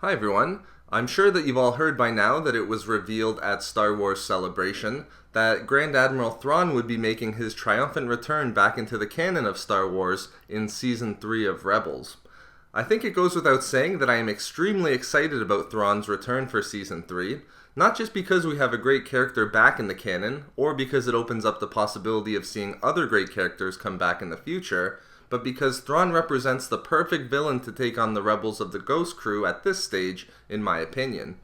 Hi everyone. I'm sure that you've all heard by now that it was revealed at Star Wars Celebration that Grand Admiral Thrawn would be making his triumphant return back into the canon of Star Wars in Season 3 of Rebels. I think it goes without saying that I am extremely excited about Thrawn's return for Season 3, not just because we have a great character back in the canon, or because it opens up the possibility of seeing other great characters come back in the future, but because Thrawn represents the perfect villain to take on the rebels of the Ghost Crew at this stage, in my opinion.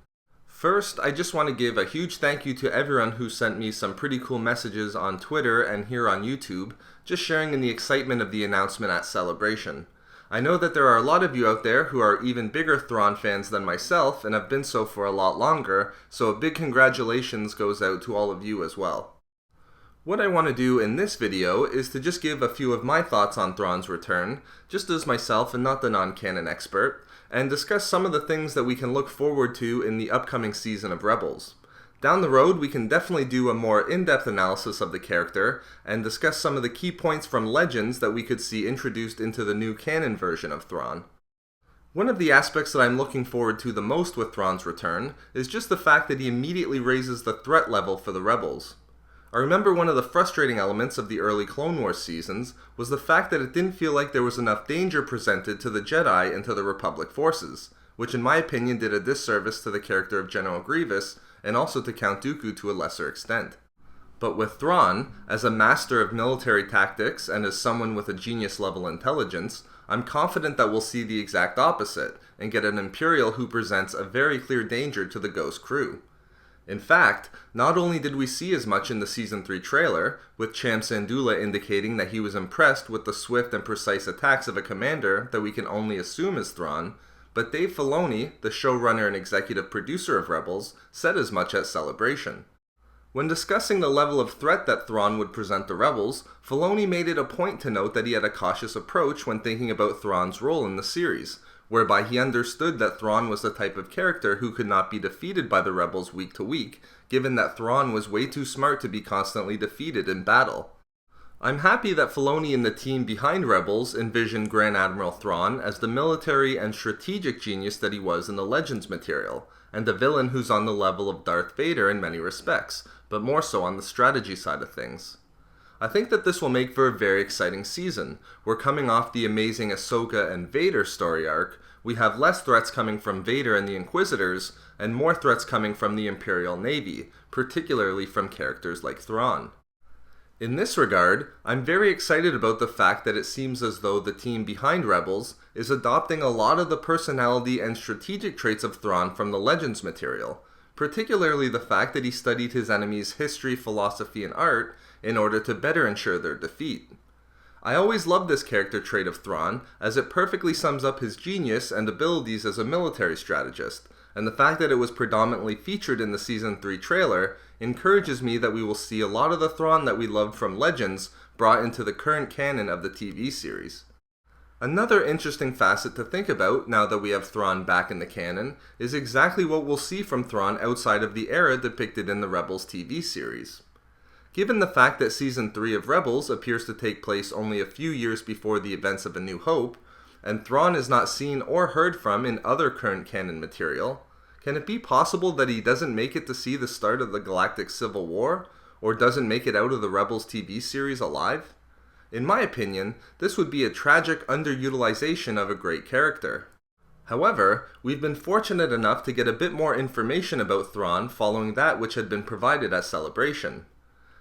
First, I just want to give a huge thank you to everyone who sent me some pretty cool messages on Twitter and here on YouTube, just sharing in the excitement of the announcement at Celebration. I know that there are a lot of you out there who are even bigger Thrawn fans than myself and have been so for a lot longer, so a big congratulations goes out to all of you as well. What I want to do in this video is to just give a few of my thoughts on Thrawn's return, just as myself and not the non-canon expert, and discuss some of the things that we can look forward to in the upcoming season of Rebels. Down the road, we can definitely do a more in-depth analysis of the character, and discuss some of the key points from Legends that we could see introduced into the new canon version of Thrawn. One of the aspects that I'm looking forward to the most with Thrawn's return is just the fact that he immediately raises the threat level for the Rebels. I remember one of the frustrating elements of the early Clone Wars seasons was the fact that it didn't feel like there was enough danger presented to the Jedi and to the Republic forces, which in my opinion did a disservice to the character of General Grievous and also to Count Dooku to a lesser extent. But with Thrawn, as a master of military tactics and as someone with a genius-level intelligence, I'm confident that we'll see the exact opposite and get an Imperial who presents a very clear danger to the Ghost Crew. In fact, not only did we see as much in the Season 3 trailer, with Cham Syndulla indicating that he was impressed with the swift and precise attacks of a commander that we can only assume is Thrawn, but Dave Filoni, the showrunner and executive producer of Rebels, said as much at Celebration. When discussing the level of threat that Thrawn would present the Rebels, Filoni made it a point to note that he had a cautious approach when thinking about Thrawn's role in the series, whereby he understood that Thrawn was the type of character who could not be defeated by the Rebels week to week, given that Thrawn was way too smart to be constantly defeated in battle. I'm happy that Filoni and the team behind Rebels envisioned Grand Admiral Thrawn as the military and strategic genius that he was in the Legends material, and a villain who's on the level of Darth Vader in many respects, but more so on the strategy side of things. I think that this will make for a very exciting season. We're coming off the amazing Ahsoka and Vader story arc. We have less threats coming from Vader and the Inquisitors, and more threats coming from the Imperial Navy, particularly from characters like Thrawn. In this regard, I'm very excited about the fact that it seems as though the team behind Rebels is adopting a lot of the personality and strategic traits of Thrawn from the Legends material, particularly the fact that he studied his enemy's history, philosophy, and art in order to better ensure their defeat. I always loved this character trait of Thrawn, as it perfectly sums up his genius and abilities as a military strategist, and the fact that it was predominantly featured in the Season 3 trailer encourages me that we will see a lot of the Thrawn that we loved from Legends brought into the current canon of the TV series. Another interesting facet to think about, now that we have Thrawn back in the canon, is exactly what we'll see from Thrawn outside of the era depicted in the Rebels TV series. Given the fact that Season 3 of Rebels appears to take place only a few years before the events of A New Hope, and Thrawn is not seen or heard from in other current canon material, can it be possible that he doesn't make it to see the start of the Galactic Civil War, or doesn't make it out of the Rebels TV series alive? In my opinion, this would be a tragic underutilization of a great character. However, we've been fortunate enough to get a bit more information about Thrawn following that which had been provided at Celebration.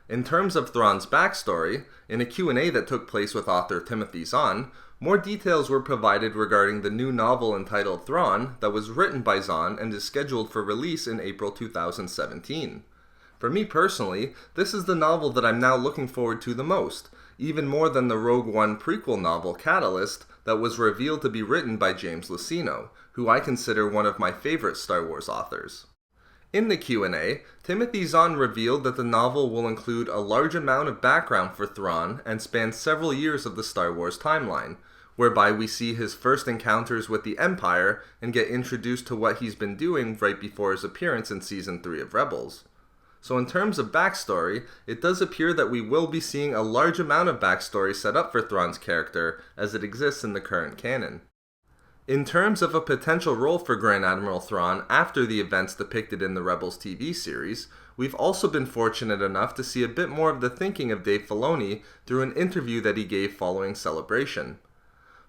In terms of Thrawn's backstory, in a Q&A that took place with author Timothy Zahn, more details were provided regarding the new novel entitled Thrawn that was written by Zahn and is scheduled for release in April 2017. For me personally, this is the novel that I'm now looking forward to the most, even more than the Rogue One prequel novel Catalyst that was revealed to be written by James Luceno, who I consider one of my favorite Star Wars authors. In the Q&A, Timothy Zahn revealed that the novel will include a large amount of background for Thrawn and span several years of the Star Wars timeline, whereby we see his first encounters with the Empire and get introduced to what he's been doing right before his appearance in Season 3 of Rebels. So in terms of backstory, it does appear that we will be seeing a large amount of backstory set up for Thrawn's character as it exists in the current canon. In terms of a potential role for Grand Admiral Thrawn after the events depicted in the Rebels TV series, we've also been fortunate enough to see a bit more of the thinking of Dave Filoni through an interview that he gave following Celebration.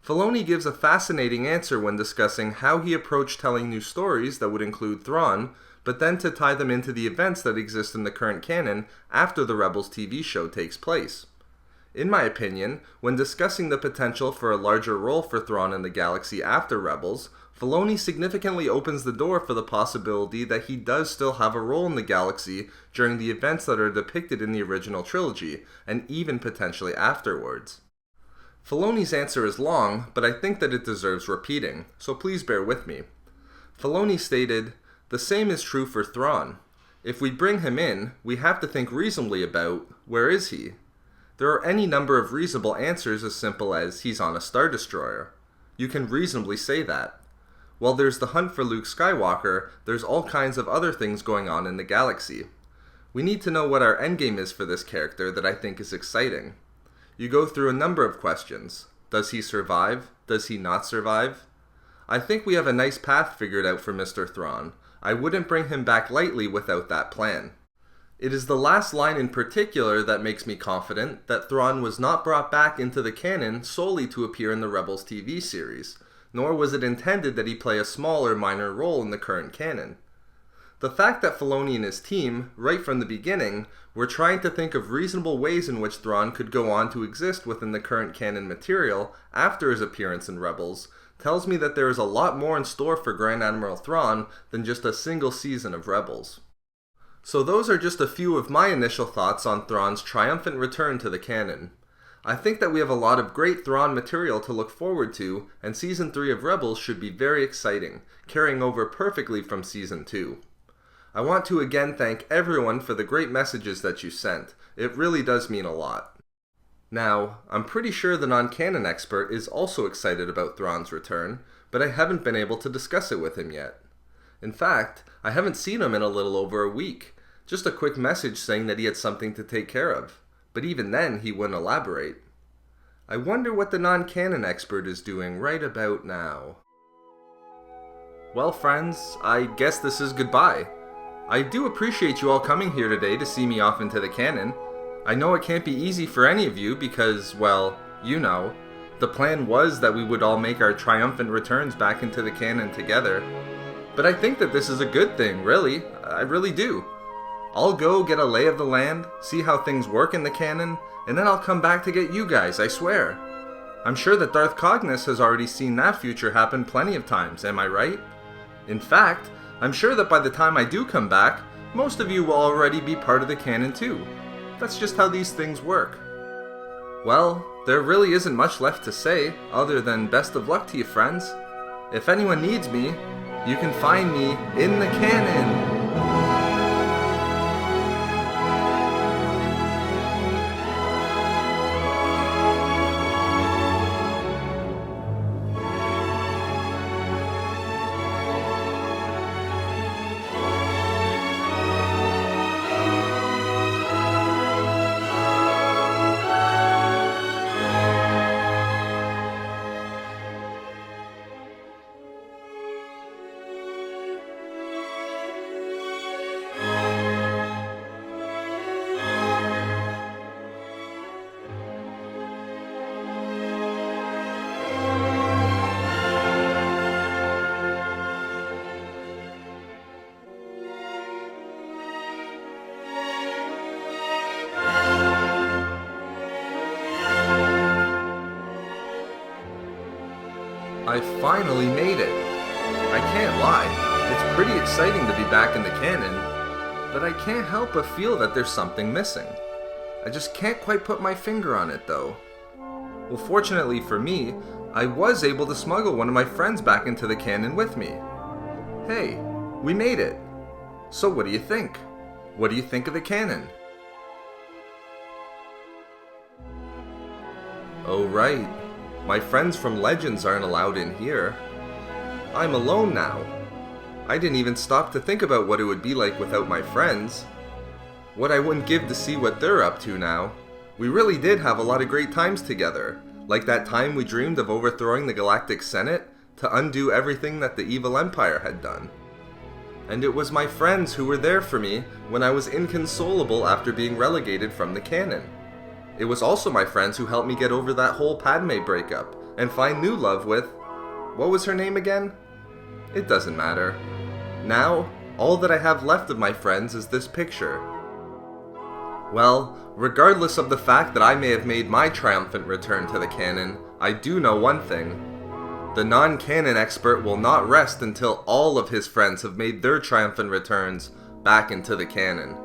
Filoni gives a fascinating answer when discussing how he approached telling new stories that would include Thrawn, but then to tie them into the events that exist in the current canon after the Rebels TV show takes place. In my opinion, when discussing the potential for a larger role for Thrawn in the galaxy after Rebels, Filoni significantly opens the door for the possibility that he does still have a role in the galaxy during the events that are depicted in the original trilogy, and even potentially afterwards. Filoni's answer is long, but I think that it deserves repeating, so please bear with me. Filoni stated, "The same is true for Thrawn. If we bring him in, we have to think reasonably about, where is he? There are any number of reasonable answers as simple as, he's on a Star Destroyer. You can reasonably say that. While there's the hunt for Luke Skywalker, there's all kinds of other things going on in the galaxy. We need to know what our endgame is for this character that I think is exciting. You go through a number of questions. Does he survive? Does he not survive? I think we have a nice path figured out for Mr. Thrawn. I wouldn't bring him back lightly without that plan." It is the last line in particular that makes me confident that Thrawn was not brought back into the canon solely to appear in the Rebels TV series, nor was it intended that he play a small or minor role in the current canon. The fact that Filoni and his team, right from the beginning, were trying to think of reasonable ways in which Thrawn could go on to exist within the current canon material after his appearance in Rebels tells me that there is a lot more in store for Grand Admiral Thrawn than just a single season of Rebels. So those are just a few of my initial thoughts on Thrawn's triumphant return to the canon. I think that we have a lot of great Thrawn material to look forward to, and Season 3 of Rebels should be very exciting, carrying over perfectly from Season 2. I want to again thank everyone for the great messages that you sent. It really does mean a lot. Now, I'm pretty sure the non-canon expert is also excited about Thrawn's return, but I haven't been able to discuss it with him yet. In fact, I haven't seen him in a little over a week. Just a quick message saying that he had something to take care of. But even then, he wouldn't elaborate. I wonder what the non-canon expert is doing right about now. Well, friends, I guess this is goodbye. I do appreciate you all coming here today to see me off into the canon. I know it can't be easy for any of you because, well, you know, the plan was that we would all make our triumphant returns back into the canon together. But I think that this is a good thing, really. I really do. I'll go get a lay of the land, see how things work in the canon, and then I'll come back to get you guys, I swear. I'm sure that Darth Cognus has already seen that future happen plenty of times, am I right? In fact, I'm sure that by the time I do come back, most of you will already be part of the canon too. That's just how these things work. Well, there really isn't much left to say, other than best of luck to you, friends. If anyone needs me, you can find me in the canon. I finally made it. I can't lie, it's pretty exciting to be back in the canon, but I can't help but feel that there's something missing. I just can't quite put my finger on it though. Well, fortunately for me, I was able to smuggle one of my friends back into the canon with me. Hey, we made it. So what do you think? What do you think of the canon? Oh right, my friends from Legends aren't allowed in here. I'm alone now. I didn't even stop to think about what it would be like without my friends. What I wouldn't give to see what they're up to now. We really did have a lot of great times together, like that time we dreamed of overthrowing the Galactic Senate, to undo everything that the evil empire had done. And it was my friends who were there for me when I was inconsolable after being relegated from the canon. It was also my friends who helped me get over that whole Padme breakup and find new love with... what was her name again? It doesn't matter. Now, all that I have left of my friends is this picture. Well, regardless of the fact that I may have made my triumphant return to the canon, I do know one thing. The non-canon expert will not rest until all of his friends have made their triumphant returns back into the canon.